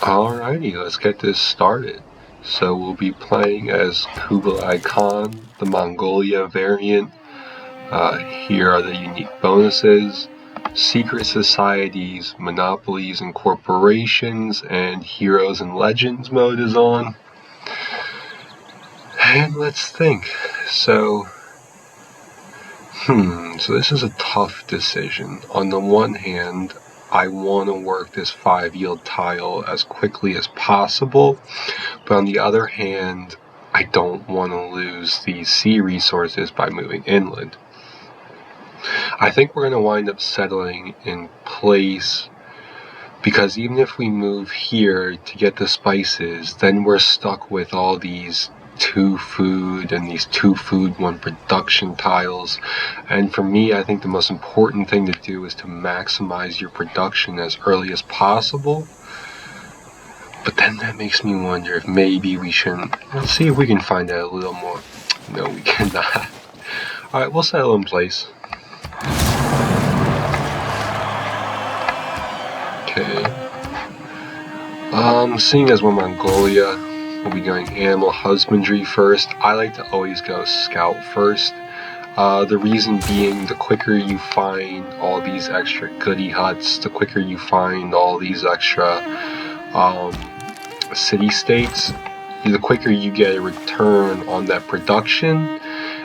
Alrighty, let's get this started. So we'll be playing as Kublai Khan, the Mongolia variant. Here are the unique bonuses: secret societies, monopolies and corporations, and heroes and legends mode is on. And let's think. So this is a tough decision. On the one hand, I want to work this 5-yield tile as quickly as possible, but on the other hand, I don't want to lose these sea resources by moving inland. I think we're going to wind up settling in place, because even if we move here to get the spices, then we're stuck with all these 2 food and these 2 food 1 production tiles. And for me, I think the most important thing to do is to maximize your production as early as possible. But then that makes me wonder if maybe we shouldn't. Let's see if we can find out a little more. No, we cannot. Alright, we'll settle in place. Okay. Seeing as we're Mongolia, we'll be doing animal husbandry first. I like to always go scout first. The reason being, the quicker you find all these extra goodie huts, the quicker you find all these extra city-states, the quicker you get a return on that production.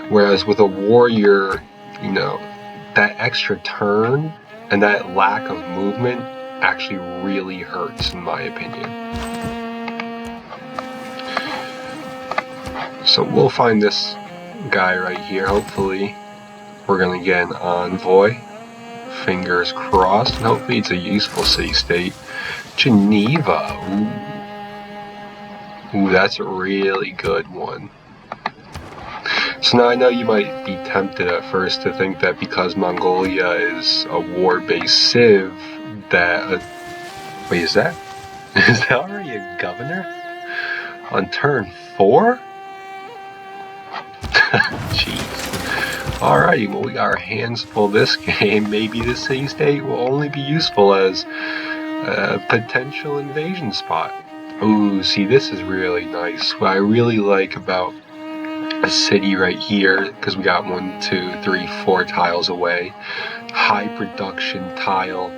Whereas with a warrior, that extra turn and that lack of movement actually really hurts, in my opinion. So we'll find this guy right here. Hopefully we're gonna get an envoy, fingers crossed, and hopefully it's a useful city-state. Geneva. Ooh, that's a really good one. So now I know you might be tempted at first to think that because Mongolia is a war-based civ, that wait, is that already a governor on turn 4? Jeez. Alrighty, well, we got our hands full this game. Maybe this city-state will only be useful as a potential invasion spot. Ooh, see, this is really nice. What I really like about a city right here, because we got 1, 2, 3, 4 tiles away, high production tile,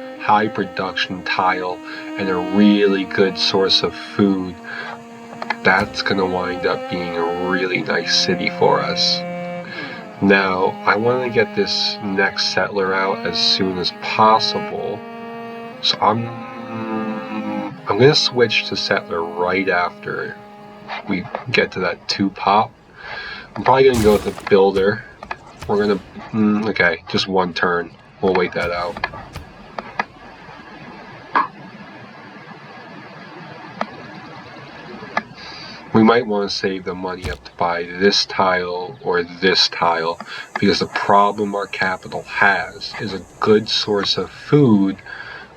and a really good source of food. That's gonna wind up being a really nice city for us. Now, I want to get this next settler out as soon as possible, so I'm gonna switch to settler right after we get to that 2 pop. I'm probably gonna go with the builder. We're gonna okay, just 1 turn. We'll wait that out. We might want to save the money up to buy this tile or this tile, because the problem our capital has is a good source of food,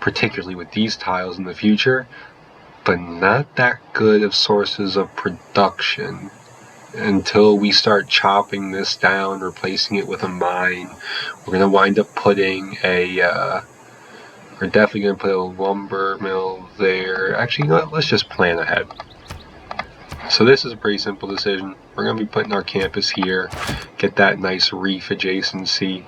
particularly with these tiles in the future, but not that good of sources of production. Until we start chopping this down, replacing it with a mine, we're going to wind up putting we're definitely going to put a lumber mill there. Actually, you know what? Let's just plan ahead. So this is a pretty simple decision. We're going to be putting our campus here, get that nice reef adjacency.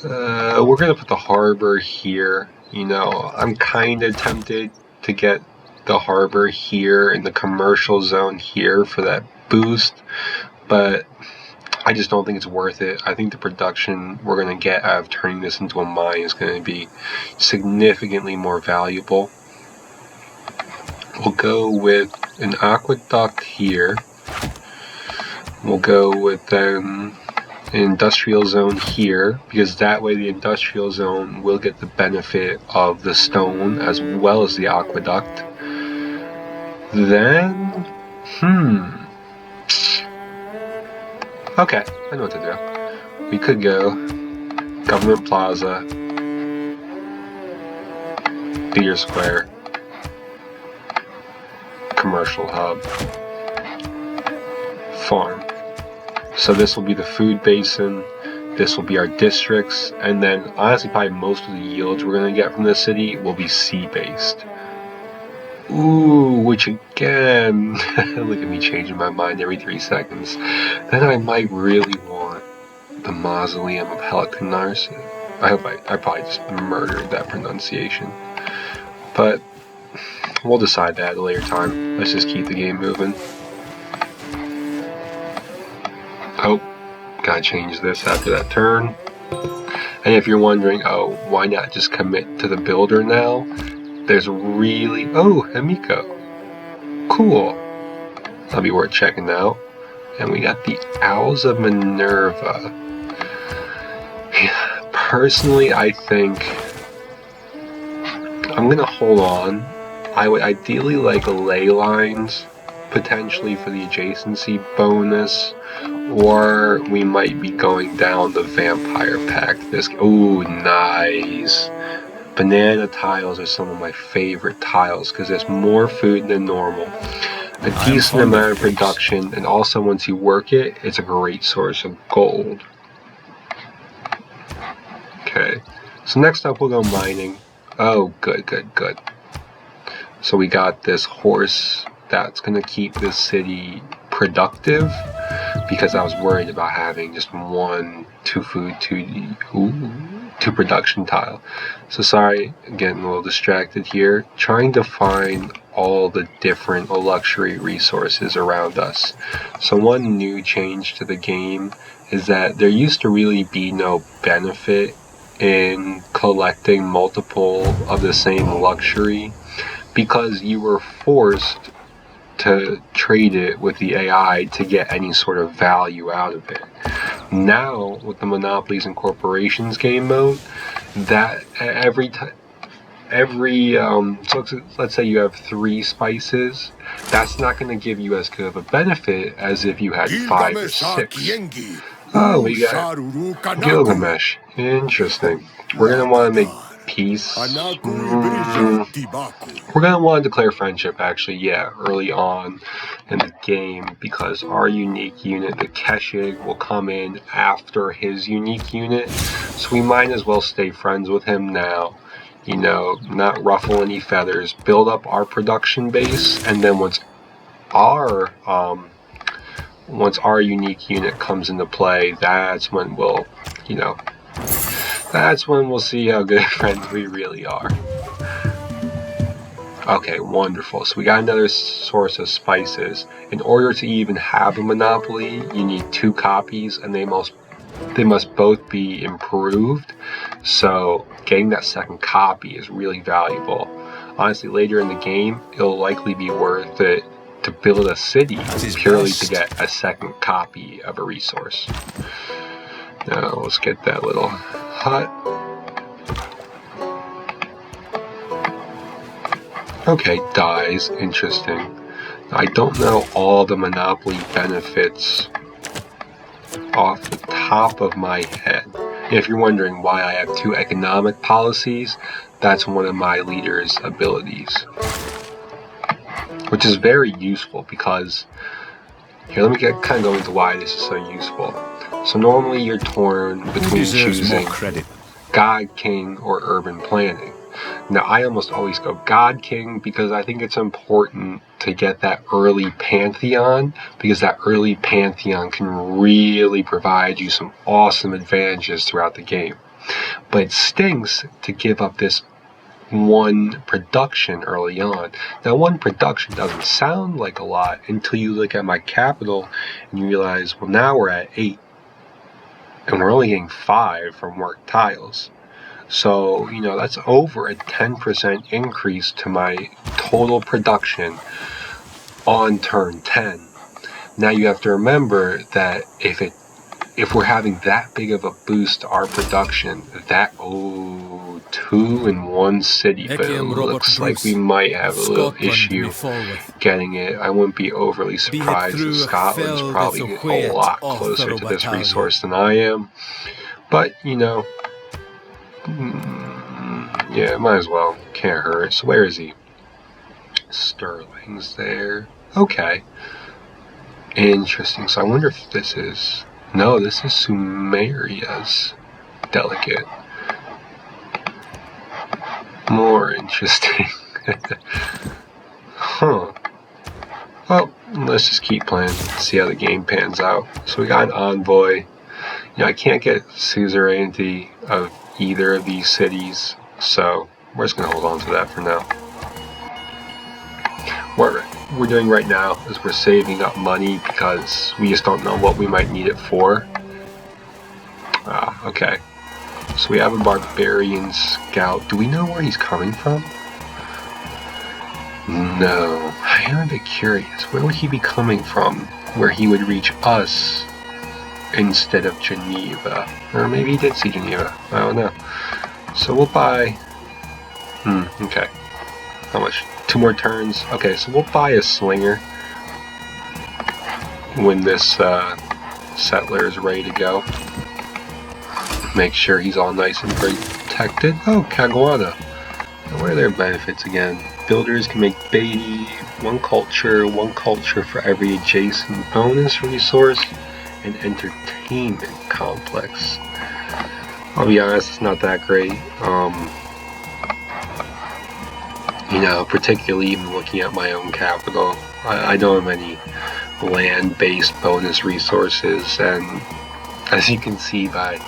We're going to put the harbor here. I'm kind of tempted to get the harbor here in the commercial zone here for that boost, but I just don't think it's worth it. I think the production we're going to get out of turning this into a mine is going to be significantly more valuable. We'll go with an aqueduct here. We'll go with an industrial zone here, because that way the industrial zone will get the benefit of the stone as well as the aqueduct. Then, okay, I know what to do. We could go Government Plaza, Theater Square, Commercial Hub, Farm. So this will be the food basin, this will be our districts, and then honestly probably most of the yields we're going to get from this city will be sea-based. Ooh, which again, look at me changing my mind every 3 seconds. Then I might really want the Mausoleum of Pelican Narcissus. I probably just murdered that pronunciation. But we'll decide that at a later time. Let's just keep the game moving. Oh, gotta change this after that turn. And if you're wondering, oh, why not just commit to the builder now? There's really... Oh, Himiko. Cool. That'll be worth checking out. And we got the Owls of Minerva. Personally, I think I'm gonna hold on. I would ideally like ley lines, potentially for the adjacency bonus, or we might be going down the Vampire Pact. Ooh, nice. Banana tiles are some of my favorite tiles because there's more food than normal. A decent amount of production, and also once you work it, it's a great source of gold. Okay, so next up we'll go mining. Oh, good. So we got this horse that's going to keep this city productive, because I was worried about having just 1, 2 food, 2 production tile. So sorry, getting a little distracted here. Trying to find all the different luxury resources around us. So one new change to the game is that there used to really be no benefit in collecting multiple of the same luxury, because you were forced to trade it with the AI to get any sort of value out of it. Now, with the Monopolies and Corporations game mode, that so let's say you have 3 spices, that's not going to give you as good of a benefit as if you had 5 or 6. Oh, we got Gilgamesh. Interesting. We're going to want to make peace. We're going to want to declare friendship, actually, early on in the game, because our unique unit, the Keshig, will come in after his unique unit, so we might as well stay friends with him now. You know, not ruffle any feathers, build up our production base, and then once our unique unit comes into play, that's when we'll see how good friends we really are. Okay, wonderful. So we got another source of spices. In order to even have a monopoly, you need 2 copies, and they must both be improved. So getting that second copy is really valuable. Honestly, later in the game, it'll likely be worth it to build a city purely to get a second copy of a resource. Now let's get that little hut. Okay, dyes, interesting. I don't know all the Monopoly benefits off the top of my head. If you're wondering why I have 2 economic policies, that's one of my leader's abilities. Which is very useful because, here, let me kind of go into why this is so useful. So normally you're torn between choosing God King or urban planning. Now, I almost always go God King because I think it's important to get that early Pantheon, because that early Pantheon can really provide you some awesome advantages throughout the game. But it stinks to give up this 1 production early on. Now, 1 production doesn't sound like a lot until you look at my capital and you realize, well, now we're at 8. And we're only getting 5 from work tiles. So, that's over a 10% increase to my total production on turn 10. Now you have to remember that if we're having that big of a boost to our production, 2 in 1 city, but it looks like we might have a little issue getting it. I wouldn't be overly surprised if Scotland's probably a lot closer to this resource than I am. But, might as well. Can't hurt. So where is he? Sterling's there. Okay. Interesting. So I wonder if this is... No, this is Sumeria's delegate. More interesting. Huh. Well, let's just keep playing, see how the game pans out. So we got an envoy. I can't get suzerainty of either of these cities, so we're just going to hold on to that for now. What we're doing right now is we're saving up money because we just don't know what we might need it for. Okay. So we have a Barbarian Scout. Do we know where he's coming from? No. I am a bit curious. Where would he be coming from? Where he would reach us instead of Geneva? Or maybe he did see Geneva. I don't know. So we'll buy... okay. How much? 2 more turns? Okay, so we'll buy a slinger when this settler is ready to go. Make sure he's all nice and protected. Oh, Caguana. What are their benefits again? Builders can make Beatty, one culture for every adjacent bonus resource, and entertainment complex. I'll be honest, it's not that great. Particularly even looking at my own capital, I don't have any land-based bonus resources, and as you can see by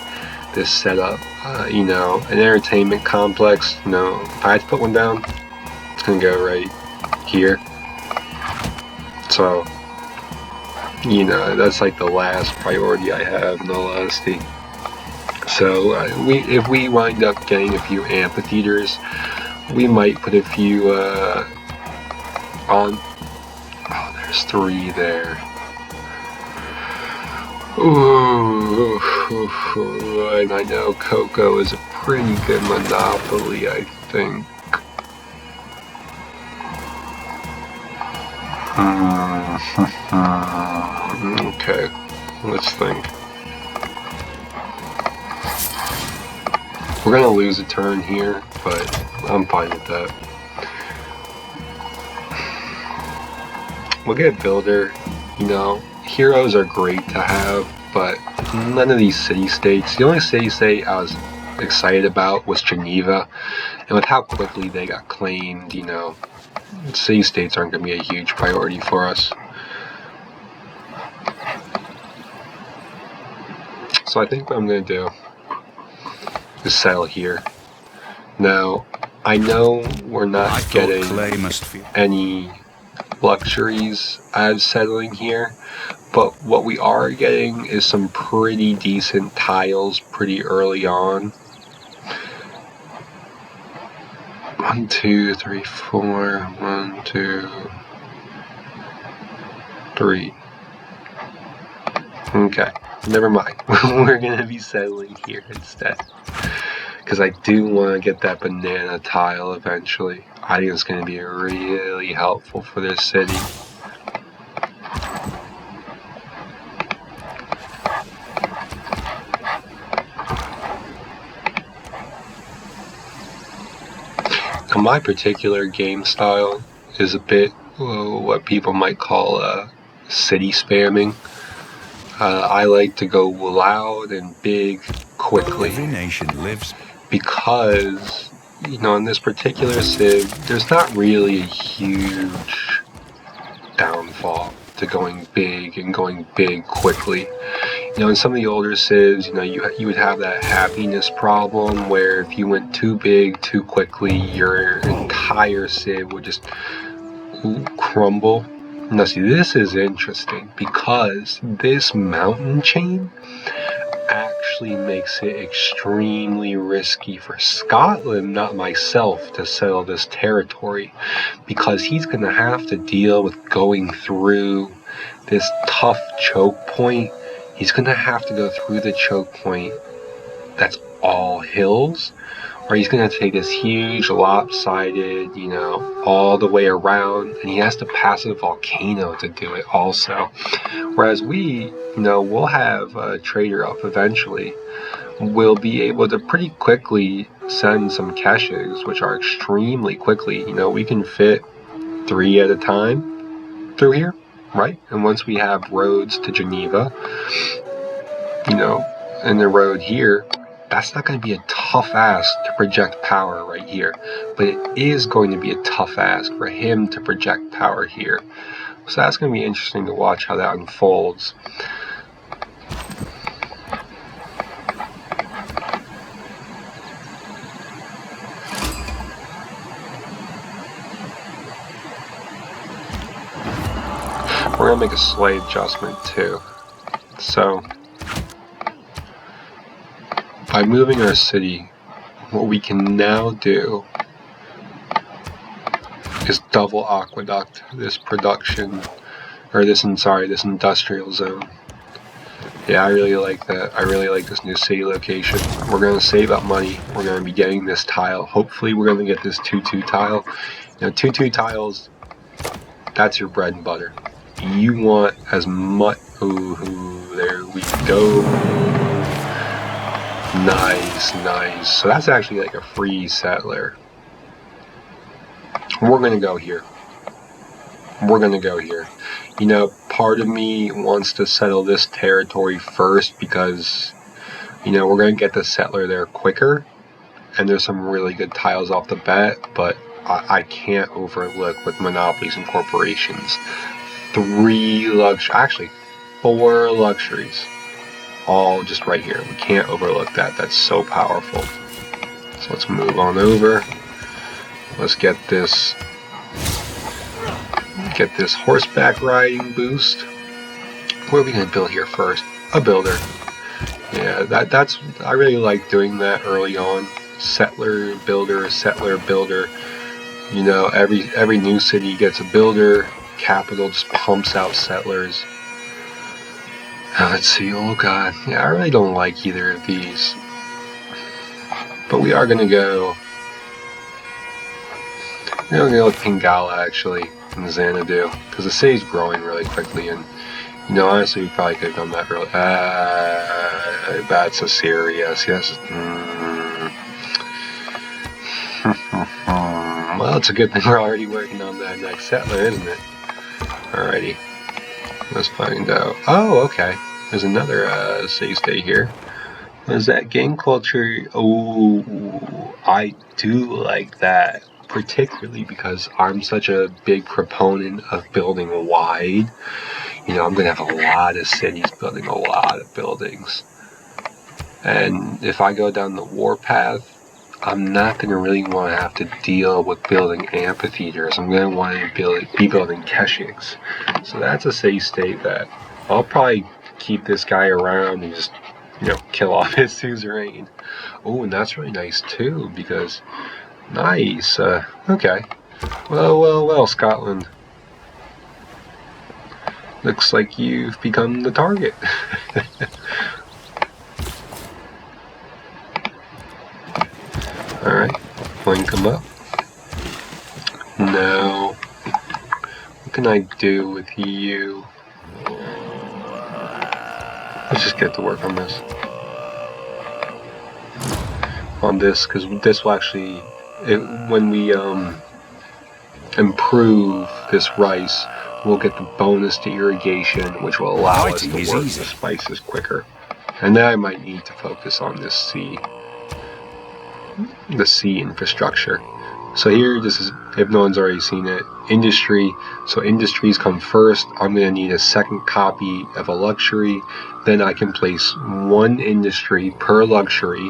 this setup, an entertainment complex, if I had to put one down, it's gonna go right here. So, that's like the last priority I have, in all honesty. So, if we wind up getting a few amphitheaters, we might put a few on. Oh, there's 3 there. Ooh, and I know Cocoa is a pretty good monopoly, I think. Okay, let's think. We're gonna lose a turn here, but I'm fine with that. We'll get Builder. Heroes are great to have, but none of these city-states. The only city-state I was excited about was Geneva, and with how quickly they got claimed, city-states aren't going to be a huge priority for us. So I think what I'm going to do is settle here. Now, I know we're not getting any luxuries out of settling here, but what we are getting is some pretty decent tiles pretty early on. 1, 2, 3, 4. 1, 2, 3. Okay, never mind. We're gonna be settling here instead, because I do want to get that banana tile eventually. I think it's going to be really helpful for this city. Now, my particular game style is a bit what people might call city spamming. I like to go loud and big quickly. Every nation lives Because, in this particular civ, there's not really a huge downfall to going big and going big quickly. In some of the older civs, you would have that happiness problem where if you went too big too quickly, your entire civ would just crumble. Now see, this is interesting because this mountain chain actually makes it extremely risky for Scotland, not myself, to settle this territory, because he's going to have to deal with going through this tough choke point. He's going to have to go through the choke point that's all hills, or he's going to take this huge lopsided, all the way around, and he has to pass a volcano to do it also. Whereas we, we'll have a trader up eventually. We'll be able to pretty quickly send some caches, which are extremely quickly. We can fit 3 at a time through here, right? And once we have roads to Geneva, and the road here, that's not going to be a tough ask to project power right here. But it is going to be a tough ask for him to project power here. So that's going to be interesting to watch how that unfolds. We're going to make a slight adjustment too. So, by moving our city, what we can now do is double aqueduct this production, or this industrial zone. Yeah, I really like that. I really like this new city location. We're going to save up money. We're going to be getting this tile. Hopefully we're going to get this 2-2 tile. You know, 2-2 tiles, that's your bread and butter. You want as much... Ooh, there we go. Nice, nice. So that's actually like a free settler. We're going to go here. We're going to go here. You know, part of me wants to settle this territory first because, you know, we're going to get the settler there quicker. And there's some really good tiles off the bat, but I can't overlook with monopolies and corporations. 4 luxuries. All just right here. We can't overlook that. That's so powerful. So let's move on over. Let's get this horseback riding boost. What are we going to build here first? A builder. Yeah, that's I really like doing that early on. Settler builder. You know, every new city gets a builder. Capital just pumps out settlers. Let's see. Oh god, yeah, I really don't like either of these. But we are gonna go. We're gonna go with Pingala actually and Xanadu because the city's growing really quickly, and you know, honestly, we probably could have done that early. That's Assyria. Yes. Well, it's a good thing we're already working on that next settler, isn't it? Alrighty. Let's find out. Oh, okay. There's another city-state here. What is that? Game culture. Oh, I do like that. Particularly because I'm such a big proponent of building wide. You know, I'm going to have a lot of cities building a lot of buildings. And if I go down the warpath, I'm not going to really want to have to deal with building amphitheaters. I'm going to want to be building keshiks. So that's a city-state that I'll probably keep this guy around and just, you know, kill off his suzerain. Oh, and that's really nice too, because nice. Okay. Well, Scotland. Looks like you've become the target. Alright, link them up. Now, what can I do with you? Let's just get to work on this. Because this will actually, when we improve this rice, we'll get the bonus to irrigation, which will allow us to work the spices quicker. And then I might need to focus on this the sea infrastructure. So here, this is, if no one's already seen it, industry. So industries come first. I'm going to need a second copy of a luxury. Then I can place 1 industry per luxury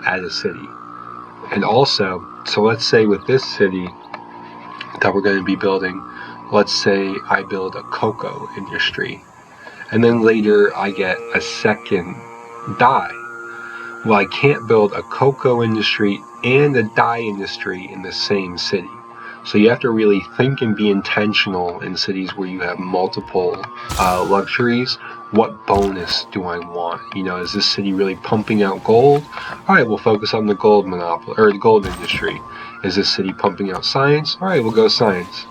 at a city. And also, so let's say with this city that we're going to be building, let's say I build a cocoa industry. And then later I get a second dye. Well, I can't build a cocoa industry and a dye industry in the same city. So you have to really think and be intentional in cities where you have multiple luxuries. What bonus do I want? You know, is this city really pumping out gold? All right, we'll focus on the gold monopoly or the gold industry. Is this city pumping out science? All right, we'll go science.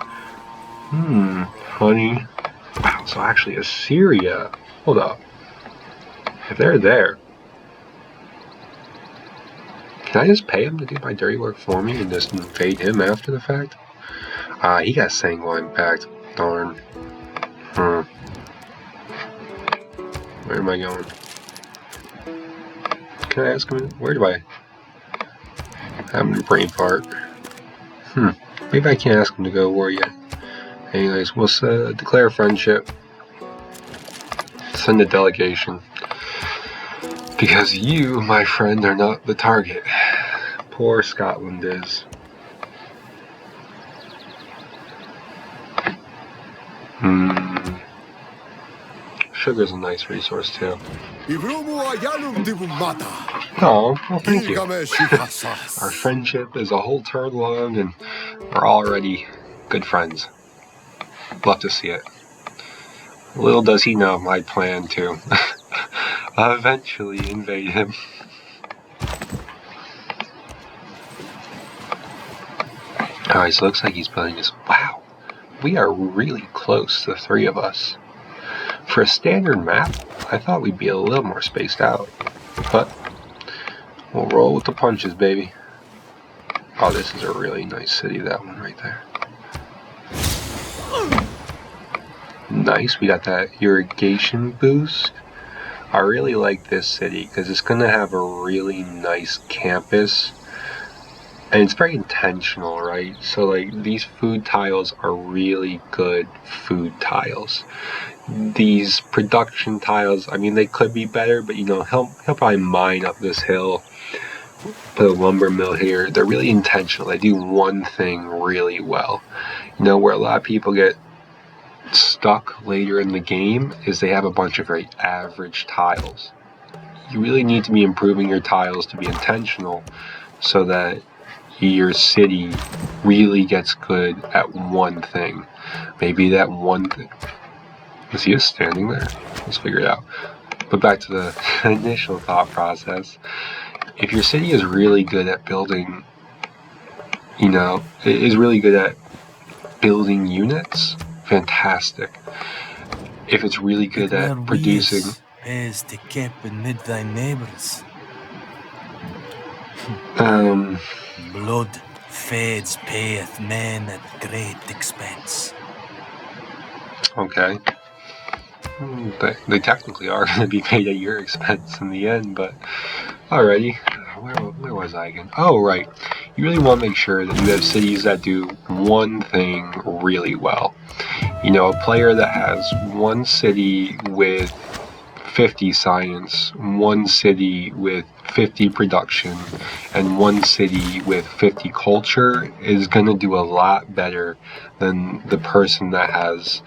Honey. Wow. So actually, Assyria. Hold up. If they're there. Can I just pay him to do my dirty work for me and just invade him after the fact? He got sanguine pact. Darn. Where am I going? Can I ask him? Where do I? I'm a brain fart. Maybe I can't ask him to go to war yet. Anyways, we'll declare friendship. Send a delegation. Because you, my friend, are not the target. Poor Scotland is. Sugar's a nice resource too. Oh, well, thank you. Our friendship is a whole turn long, and we're already good friends. Love to see it. Little does he know my plan to eventually invade him. Alright, so it looks like he's building this. Wow, we are really close, the three of us. For a standard map, I thought we'd be a little more spaced out. But we'll roll with the punches, baby. Oh, this is a really nice city, that one right there. Nice, we got that irrigation boost. I really like this city because it's going to have a really nice campus. And it's very intentional, right? So like these food tiles are really good food tiles. These production tiles, I mean, they could be better, but you know, he'll probably mine up this hill, put a lumber mill here. They're really intentional. They do one thing really well. You know, where a lot of people get stuck later in the game is they have a bunch of very average tiles. You really need to be improving your tiles to be intentional so that your city really gets good at one thing. Maybe that one thing. Is he just standing there? Let's figure it out. But back to the initial thought process. If your city is really good at building, you know, is really good at building units, fantastic. If it's really good at producing, pays to keep amid thy neighbors. Blood fades payeth men at great expense. Okay. They technically are going to be paid at your expense in the end, but alrighty. Where was I again? Oh, right. You really want to make sure that you have cities that do one thing really well. You know, a player that has one city with 50 science, one city with 50 production, and one city with 50 culture is going to do a lot better than the person that has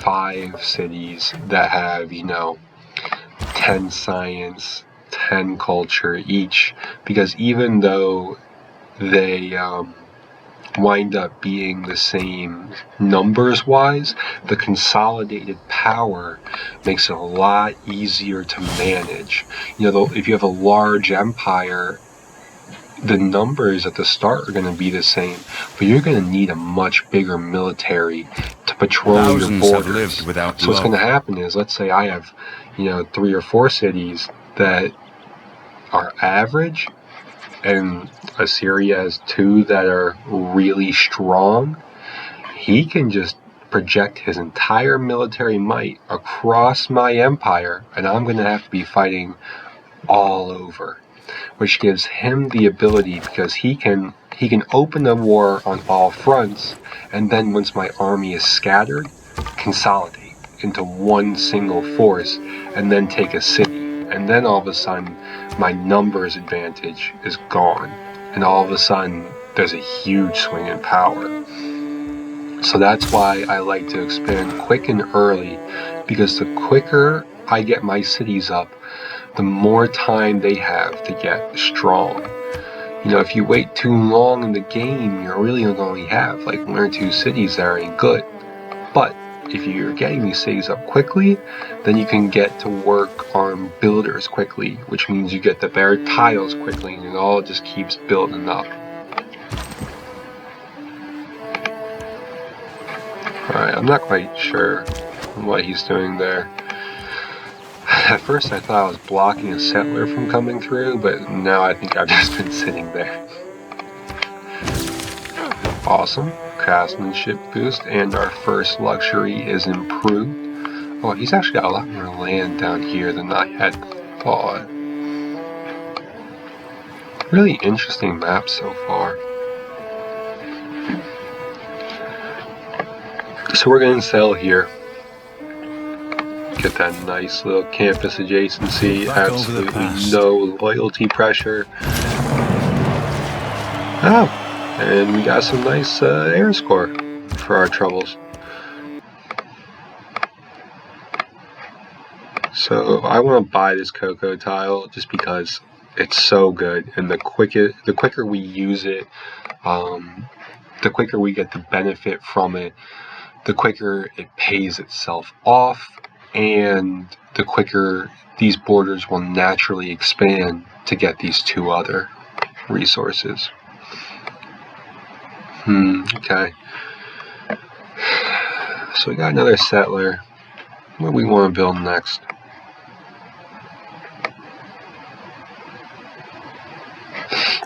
5 cities that have, you know, 10 science, 10 culture each, because even though they wind up being the same numbers wise, the consolidated power makes it a lot easier to manage. You know, if you have a large empire, the numbers at the start are going to be the same, but you're going to need a much bigger military to patrol your borders. So what's going to happen is, let's say I have, you know, 3 or 4 cities that are average, and Assyria has 2 that are really strong. He can just project his entire military might across my empire, and I'm going to have to be fighting all over, which gives him the ability, because he can open a war on all fronts, and then once my army is scattered, consolidate into one single force, and then take a city. And then all of a sudden, my numbers advantage is gone. And all of a sudden, there's a huge swing in power. So that's why I like to expand quick and early, because the quicker I get my cities up, the more time they have to get strong. You know, if you wait too long in the game, you're really going to only have like 1 or 2 cities that are any good. But if you're getting these cities up quickly, then you can get to work on builders quickly, which means you get the better tiles quickly, and it all just keeps building up. Alright, I'm not quite sure what he's doing there. At first I thought I was blocking a settler from coming through, but now I think I've just been sitting there. Awesome. Craftsmanship boost, and our first luxury is improved. Oh, he's actually got a lot more land down here than I had thought. Really interesting map so far. So we're going to settle here. Get that nice little campus adjacency. Absolutely no loyalty pressure. Oh, and we got some nice air score for our troubles. So I want to buy this cocoa tile just because it's so good, and the quicker we use it, the quicker we get the benefit from it, the quicker it pays itself off, and the quicker these borders will naturally expand to get these two other resources. Okay. So we got another settler. What do we want to build next?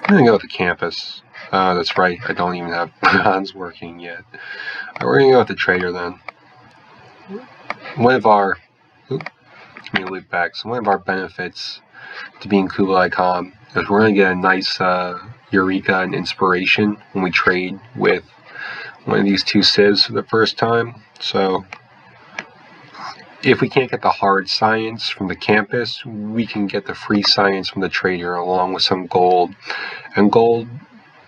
I'm going to go with the campus. That's right, I don't even have bronze working yet. We're going to go with the trader then. Let me loop back. So one of our benefits to being Kublai Khan is we're going to get a nice Eureka and inspiration when we trade with one of these two civs for the first time. So if we can't get the hard science from the campus, we can get the free science from the trader along with some gold. And gold,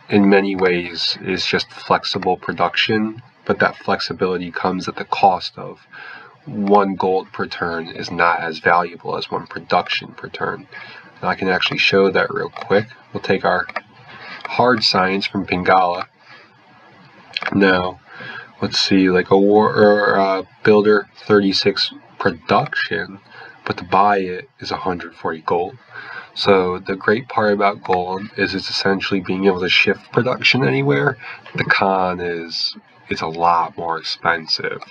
in many ways, is just flexible production, but that flexibility comes at the cost of 1 gold per turn is not as valuable as 1 production per turn. And I can actually show that real quick. We'll take our hard science from Pingala. Now, let's see, like a builder 36 production, but to buy it is 140 gold. So the great part about gold is it's essentially being able to shift production anywhere. The con is it's a lot more expensive.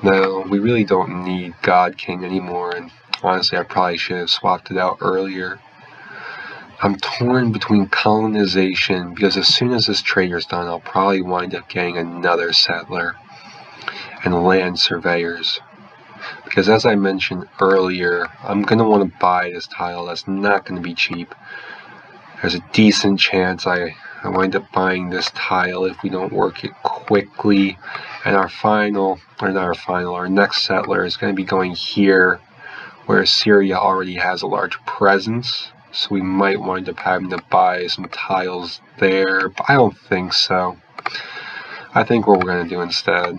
Now, we really don't need God King anymore, and honestly I probably should have swapped it out earlier. I'm torn between colonization, because as soon as this trader's done, I'll probably wind up getting another settler, and land surveyors. Because as I mentioned earlier, I'm going to want to buy this tile that's not going to be cheap. There's a decent chance I wind up buying this tile if we don't work it quickly. And our next settler is going to be going here, where Syria already has a large presence. So we might wind up having to buy some tiles there, but I don't think so. I think what we're going to do instead,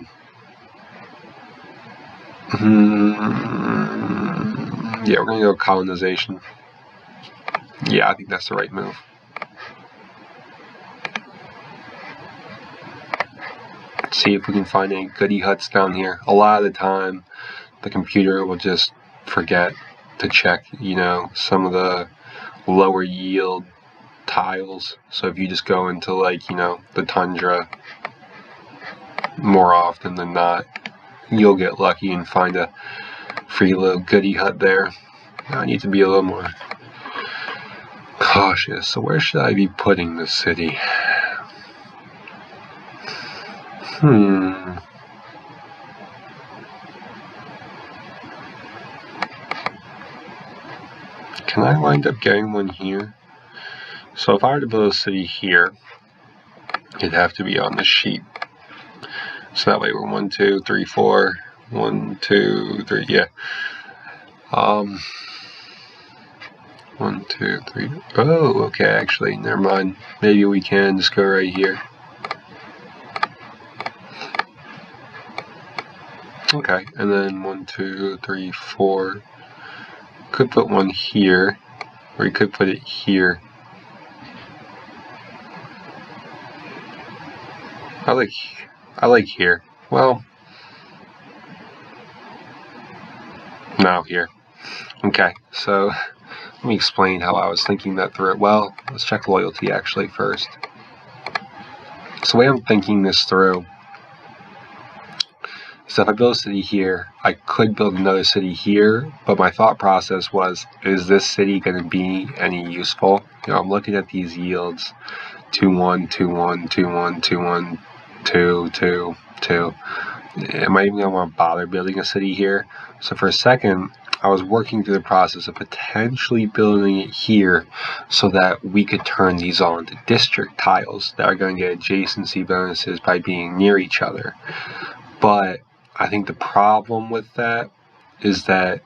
yeah, we're going to go colonization. Yeah, I think that's the right move. Let's see if we can find any goody huts down here. A lot of the time, the computer will just forget to check, some of the lower yield tiles. So if you just go into the tundra, more often than not, you'll get lucky and find a free little goody hut there. I need to be a little more cautious. So where should I be putting this city? Can I wind up getting one here? So if I were to build a city here, it'd have to be on the sheet. So that way we're 1, 2, 3, 4. 1, 2, 3, yeah. 1, 2, 3. Oh, okay, actually, never mind. Maybe we can just go right here. Okay, and then 1, 2, 3, 4. Could put one here, or you could put it here. I like here. Well, now here. Okay, so let me explain how I was thinking that through. Well, let's check loyalty actually first. So the way I'm thinking this through, so if I build a city here, I could build another city here, but my thought process was, is this city going to be any useful? I'm looking at these yields, 2, 1, 2, 1, 2, 1, 2, 1, 2, 2, 2. Am I even going to want to bother building a city here? So for a second, I was working through the process of potentially building it here so that we could turn these all into district tiles that are going to get adjacency bonuses by being near each other. But I think the problem with that is that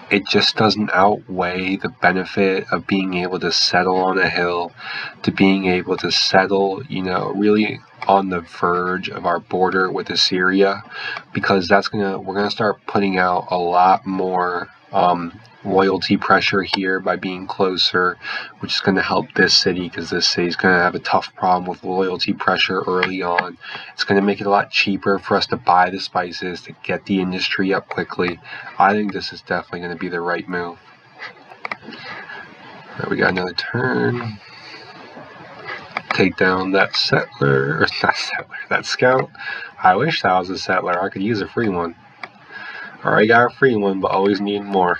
it just doesn't outweigh the benefit of being able to settle on a hill, to being able to settle, really on the verge of our border with Assyria, because we're gonna start putting out a lot more loyalty pressure here by being closer, which is going to help this city, because this city is going to have a tough problem with loyalty pressure early on. It's going to make it a lot cheaper for us to buy the spices, to get the industry up quickly. I think this is definitely going to be the right move. All right, we got another turn. Take down that settler, or not settler, that scout. I wish that was a settler. I could use a free one. Alright, got a free one, but always need more.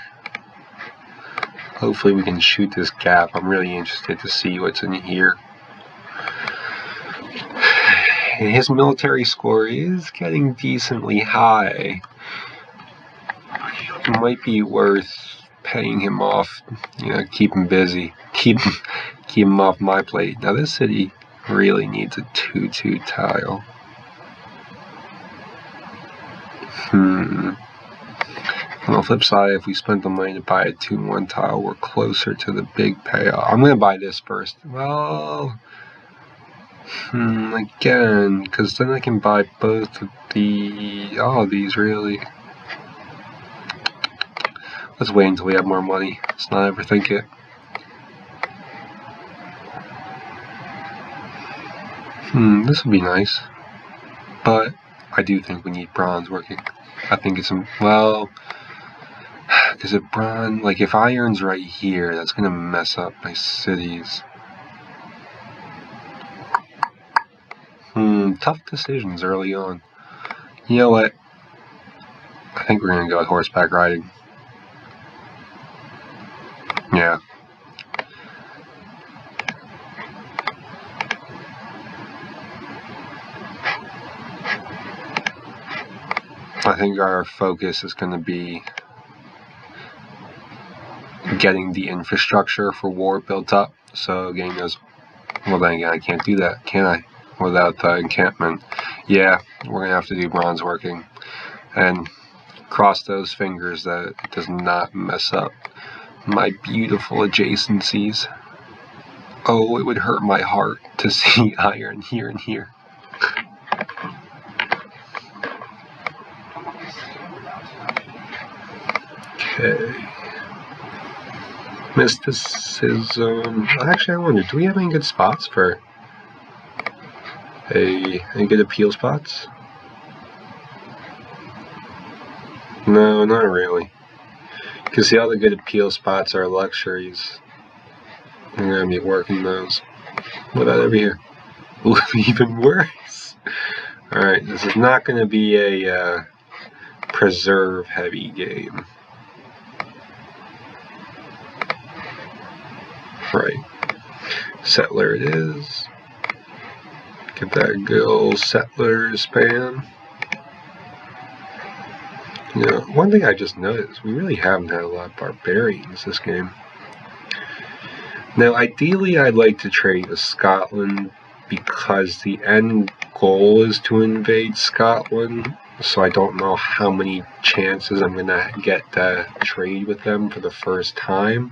Hopefully we can shoot this gap. I'm really interested to see what's in here. And his military score is getting decently high. It might be worth paying him off, keep him busy. Keep him off my plate. Now this city really needs a 2-2 tile. On the flip side, if we spent the money to buy a 2-1 tile, we're closer to the big payoff. I'm going to buy this first. Well, again, because then I can buy both of all of these, really. Let's wait until we have more money. Let's not overthink it. This would be nice. But I do think we need bronze working. I think it's, because if bronze, if iron's right here, that's going to mess up my cities. Tough decisions early on. You know what? I think we're going to go with horseback riding. Yeah. I think our focus is going to be getting the infrastructure for war built up. So getting those. Well, then again, I can't do that, can I? Without the encampment. Yeah, we're going to have to do bronze working. And cross those fingers that it does not mess up my beautiful adjacencies. Oh, it would hurt my heart to see iron here and here. Okay. Mysticism. Actually, I wonder, do we have any good spots for any good appeal spots? No, not really. Because the other good appeal spots are luxuries. I'm going to be working those. What about over here? Ooh, even worse. Alright, this is not going to be a preserve heavy game. Right. Settler it is. Get that good old settler spam. One thing I just noticed, we really haven't had a lot of barbarians this game. Now, ideally, I'd like to trade with Scotland because the end goal is to invade Scotland. So I don't know how many chances I'm going to get to trade with them for the first time.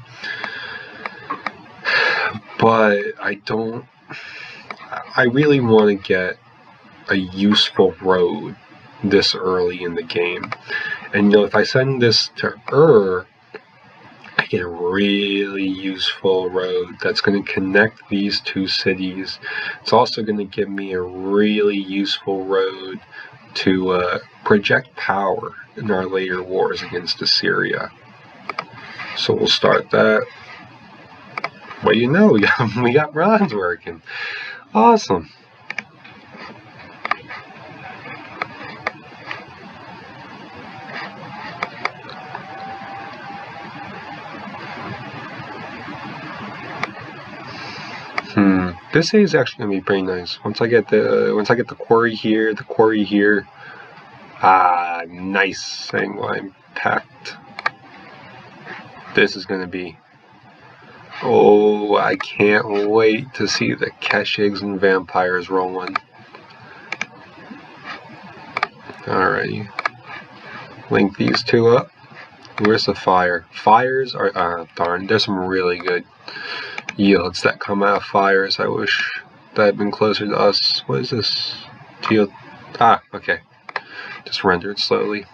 But I really want to get a useful road this early in the game. And if I send this to I get a really useful road that's going to connect these two cities. It's also going to give me a really useful road to project power in our later wars against Assyria. So we'll start that. Well, we got bronze working. Awesome. This is actually gonna be pretty nice. Once I get the quarry here, nice. Saying, well, I'm packed. This is going to be... Oh, I can't wait to see the Keshigs and vampires rolling. Alrighty. Link these two up. Where's the fire? Fires are... darn, there's some really good yields that come out of fires. I wish that had been closer to us. What is this? Yield. Ah, okay. Just rendered slowly.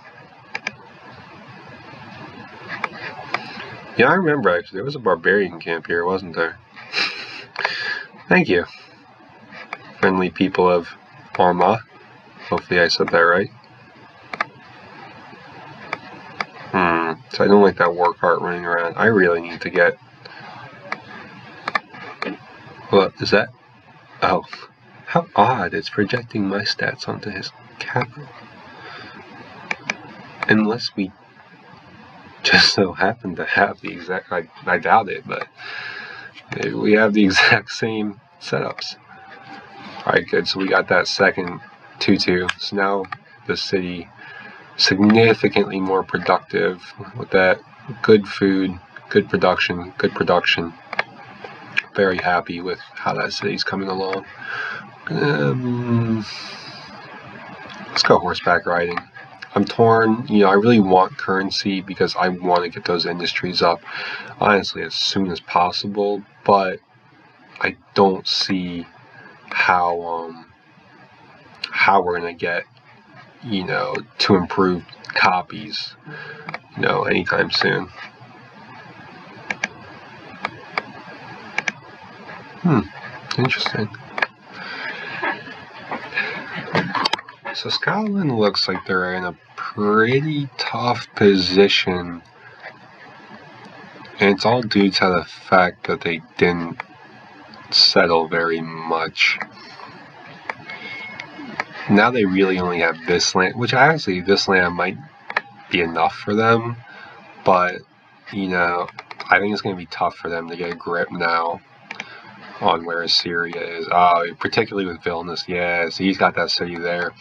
Yeah, I remember actually. There was a barbarian camp here, wasn't there? Thank you. Friendly people of Arma. Hopefully I said that right. So I don't like that war cart running around. I really need to get... What is that? Oh. How odd. It's projecting my stats onto his capital. Unless we just so happen to have the exact... I doubt it, but maybe we have the exact same setups. Alright, good. So we got that second 2-2. So now the city significantly more productive with that good food, good production. Very happy with how that city's coming along. Let's go horseback riding. I'm torn. I really want currency because I want to get those industries up, honestly, as soon as possible. But I don't see how we're gonna get to improve copies anytime soon. Interesting. So Scotland looks like they're in a pretty tough position, and it's all due to the fact that they didn't settle very much. Now they really only have this land, which actually this land might be enough for them, but I think it's going to be tough for them to get a grip now on where Syria is. Particularly with Vilnius. Yeah, so he's got that city there.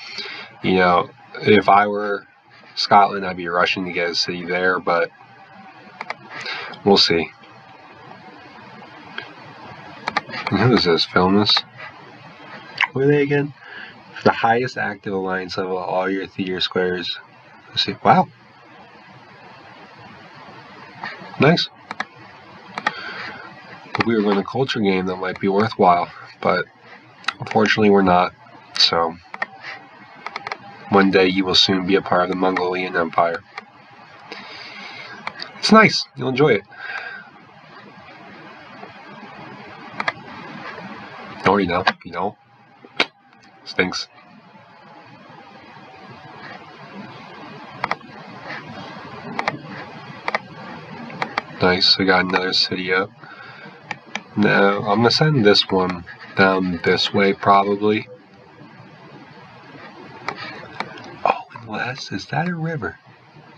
If I were Scotland, I'd be rushing to get a city there, but we'll see. And who is this? Vilnius? What are they again? The highest active alliance level of all your theater squares. Let's see. Wow. Nice. If we were going to culture game, that might be worthwhile, but unfortunately we're not. So one day you will soon be a part of the Mongolian Empire. It's nice. You'll enjoy it. Or you don't. Stinks. Nice, we got another city up. Now, I'm going to send this one down this way, probably. Oh, unless, is that a river?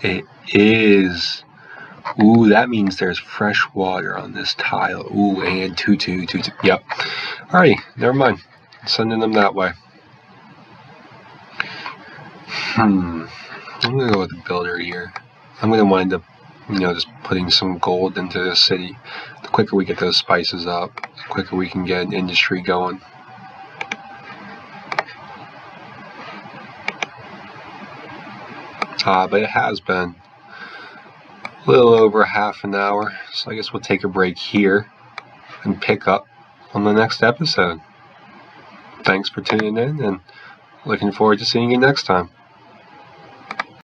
It is. Ooh, that means there's fresh water on this tile. Ooh, and 2-2. Yep. Alrighty, never mind. Sending them that way. I'm going to go with the builder here. I'm going to wind up, just putting some gold into this city. The quicker we get those spices up, the quicker we can get an industry going. But it has been a little over half an hour, so I guess we'll take a break here and pick up on the next episode. Thanks for tuning in, and looking forward to seeing you next time.